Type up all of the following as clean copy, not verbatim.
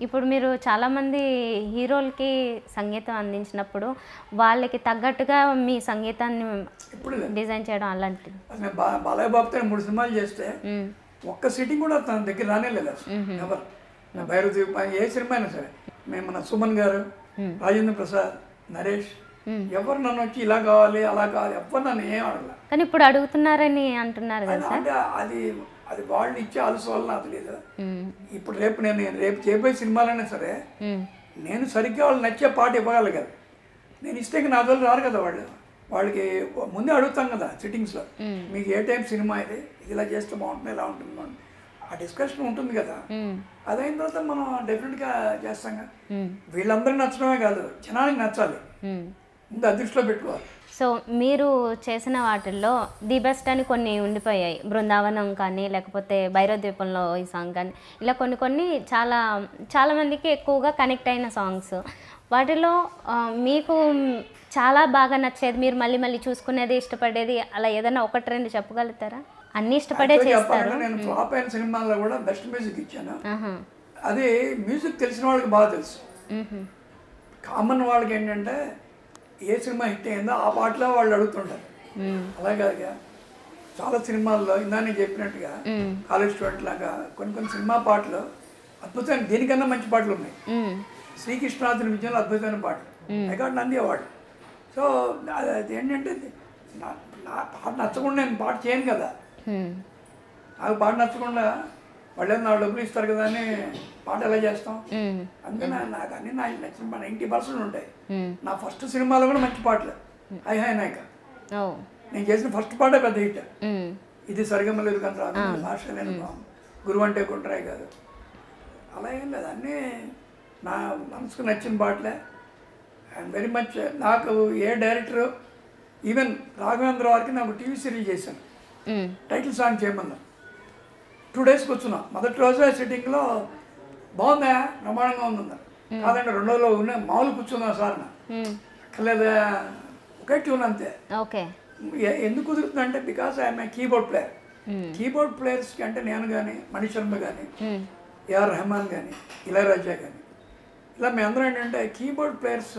ఇప్పుడు మీరు చాలామంది హీరోలకి సంగీతం అందించినప్పుడు వాళ్ళకి తగ్గట్టుగా మీ సంగీతాన్ని ఇప్పుడు డిజైన్ చేయడం అలాంటిది. నేను బాలయ్య బాబుతో 3 సినిమాలు చేస్తే ఒక్క సిట్టింగ్ కూడా తన దగ్గర రానే లేదు అసలు ఎవరు. భైరవ ద్వీప ఏ సినిమా అయినా సరే మేము మన సుమన్ గారు, రాజేంద్ర ప్రసాద్, నరేష్ ఎవరు నన్ను వచ్చి ఇలా కావాలి అలా కావాలి ఎవరు నన్ను ఏం అడగల. కానీ ఇప్పుడు అడుగుతున్నారని అంటున్నారు కదా సార్. అంటే అది వాళ్ళు ఇచ్చే ఆలస్య వల్ల నాకు తెలియదు. ఇప్పుడు నేను రేపు చేయబోయే సినిమాలైనా సరే నేను సరిగ్గా వాళ్ళు నచ్చే పాట ఇవ్వగలగాలి. నేను ఇస్తే నా వల్ల రారు కదా వాళ్ళకి ముందే అడుగుతాం కదా సిట్టింగ్స్లో, మీకు ఏ టైం సినిమా ఇది ఇలా చేస్తే బాగుంటుంది ఇలా ఉంటుంది ఆ డిస్కషన్ ఉంటుంది కదా. అదైన తర్వాత మనం డెఫినెట్గా చేస్తాం కదా. వీళ్ళందరికీ నచ్చడమే కాదు జనానికి నచ్చాలి, ముందు అదృష్టిలో పెట్టుకోవాలి. సో మీరు చేసిన వాటిల్లో ది బెస్ట్ అని కొన్ని ఉండిపోయాయి, బృందావనం కానీ లేకపోతే భైరవ ద్వీపంలో ఈ సాంగ్ కానీ, ఇలా కొన్ని చాలా మందికి ఎక్కువగా కనెక్ట్ అయిన సాంగ్స్. వాటిలో మీకు చాలా బాగా నచ్చేది, మీరు మళ్ళీ చూసుకునేది, ఇష్టపడేది అలా ఏదైనా 1-2 చెప్పగలుగుతారా? అన్నీ ఇష్టపడే చేస్తారు. నేను ఫ్లాప్ అయిన సినిమాల్లో కూడా బెస్ట్ మ్యూజిక్ ఇచ్చాను. అది మ్యూజిక్ తెలిసిన వాళ్ళకి బాగా తెలుసు. కామన్ వాళ్ళకి ఏంటంటే ఏ సినిమా హిట్ అయిందో ఆ పాటలో వాళ్ళు అడుగుతుంటారు. అలాగే చాలా సినిమాల్లో ఇందాక చెప్పినట్టుగా కాలేజ్ స్టూడెంట్ లాగా కొన్ని సినిమా పాటలు అద్భుతమైన, దీనికన్నా మంచి పాటలు ఉన్నాయి. శ్రీకృష్ణార్జున విజయంలో అద్భుతమైన పాటలు, ఐ నంది అవార్డు. సో అది ఏంటంటే నా పాట నచ్చకుండా నేను పాట చేయను కదా. నాకు పాట నచ్చకుండా వాళ్ళు నా డబ్బులు ఇస్తారు కదా అని పాట ఎలా చేస్తాం. అందుకని నాకు అన్ని నాకు నచ్చిన 90% ఉంటాయి. నా ఫస్ట్ సినిమాలో కూడా మంచి పాటలు. హై నాయక నేను చేసిన ఫస్ట్ పాటే పెద్ద హిట్. ఇది సరిగమ లేదు కానీ రాదు, భాష లేని గురువు అంటే గుండ్రాయి కాదు, అలా ఏం లేదు. అన్నీ నా మనసుకు నచ్చిన పాటలే. అండ్ వెరీ మచ్ నాకు ఏ డైరెక్టరు, ఈవెన్ రాఘవేంద్ర వారికి నాకు టీవీ సీరియల్ చేశాను, టైటిల్ సాంగ్ చేయమన్నా. 2 days కూర్చున్నా. మొదటి రోజే సిట్టింగ్లో బాగుందా, ప్రమాణంగా ఉందన్నారు. కాదంటే 2వ రోజులో ఉన్న మామూలు కూర్చున్నా సార్ అక్కర్లేదా, ఒకే ట్యూన్ అంతే. ఓకే, ఎందుకు కుదురుతుందంటే because I'm a keyboard player. Keyboard ప్లేయర్స్కి అంటే నేను కానీ, మణిశర్మ కానీ, ఏఆర్ రెహమాన్ కానీ, ఇళయరాజా కానీ, ఇలా మేమందరం ఏంటంటే కీబోర్డ్ ప్లేయర్స్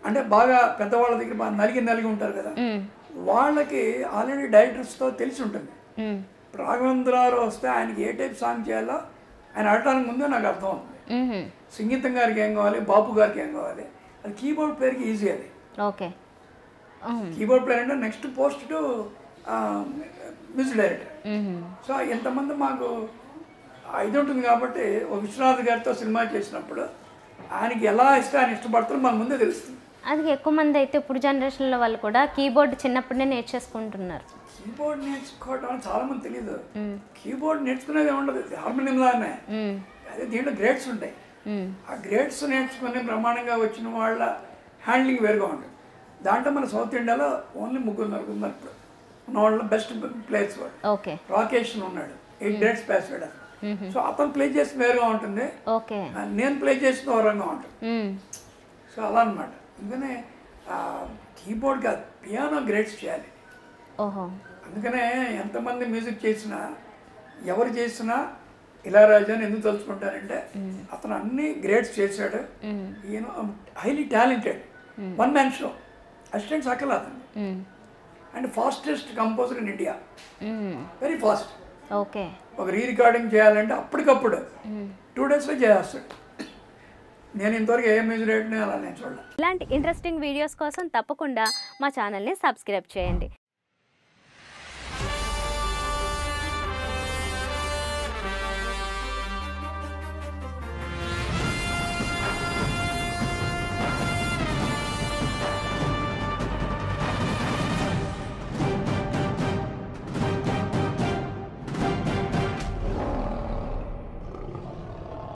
అంటే బాగా పెద్దవాళ్ళ దగ్గర బాగా నలిగి ఉంటారు కదా. వాళ్ళకి ఆల్రెడీ డైరెక్టర్స్తో తెలిసి ఉంటుంది. రాఘవేంద్రరావు వస్తే ఆయనకి ఏ టైప్ సాంగ్ చేయాలో ఆయన అడటానికి ముందే నాకు అర్థం అవుతుంది. సంగీతం గారికి ఏం కావాలి, బాపు గారికి ఏం కావాలి, అది కీబోర్డ్ ప్లేయర్కి ఈజీ. అది ఓకే, కీబోర్డ్ ప్లేయర్ అంటే next post to music director. So ఎంతమంది మాకు ఇది ఉంటుంది కాబట్టి ఒక విశ్వనాథ్ గారితో సినిమా చేసినప్పుడు ఆయనకి ఎలా ఇస్తే ఆయన ఇష్టపడతారో మనకు ముందే తెలుస్తుంది. అది ఎక్కువ మంది అయితే ఇప్పుడు జనరేషన్లో వాళ్ళు కూడా కీబోర్డ్ చిన్నప్పుడే నేర్చేసుకుంటున్నారు. కీబోర్డ్ నేర్చుకోవడం చాలా మంది తెలియదు. కీబోర్డ్ నేర్చుకునేది ఉండదు, హార్మోనియం లానే. అదే దీంట్లో గ్రేడ్స్ ఉంటాయి. ఆ గ్రేడ్స్ నేర్చుకుని బ్రహ్మాండంగా వచ్చిన వాళ్ళ హ్యాండ్లింగ్ వేరుగా ఉంటుంది. దాంట్లో మన సౌత్ ఇండియాలో ఓన్లీ 3-4 ఉన్నారు ఇప్పుడు ఉన్న వాళ్ళ బెస్ట్ ప్లేయర్స్ వాడు. ఓకే, రాకేష్ ఉన్నాడు, 8 గ్రేడ్స్ పాస్ అయ్యాడు. సో అతను ప్లే చేసి వేరుగా ఉంటుంది, నేను ప్లే చేసిన వరంగా ఉంటుంది. సో అలా అనమాట. అందుకనే కీబోర్డ్ కాదు, పియానో గ్రేడ్స్ చేయాలి. అందుకనే ఎంతమంది మ్యూజిక్ చేసినా ఎవరు చేసినా ఇళయరాజా అని ఎందుకు తలుచుకుంటారంటే అతను అన్ని గ్రేడ్స్ చేశాడు. ఈయన highly talented, one man show, assistant సకల్ అతను. And fastest composer in India, very fast. Okay, ఒక రికార్డింగ్ చేయాలంటే అప్పటికప్పుడు 2 daysలో చేస్తాడు. నేను ఇంతవరకు ఏ మ్యూజిక్ డైరెక్టర్ని అలా నేను చూడాలి. ఇలాంటి ఇంట్రెస్టింగ్ వీడియోస్ కోసం తప్పకుండా మా ఛానల్ని సబ్స్క్రైబ్ చేయండి.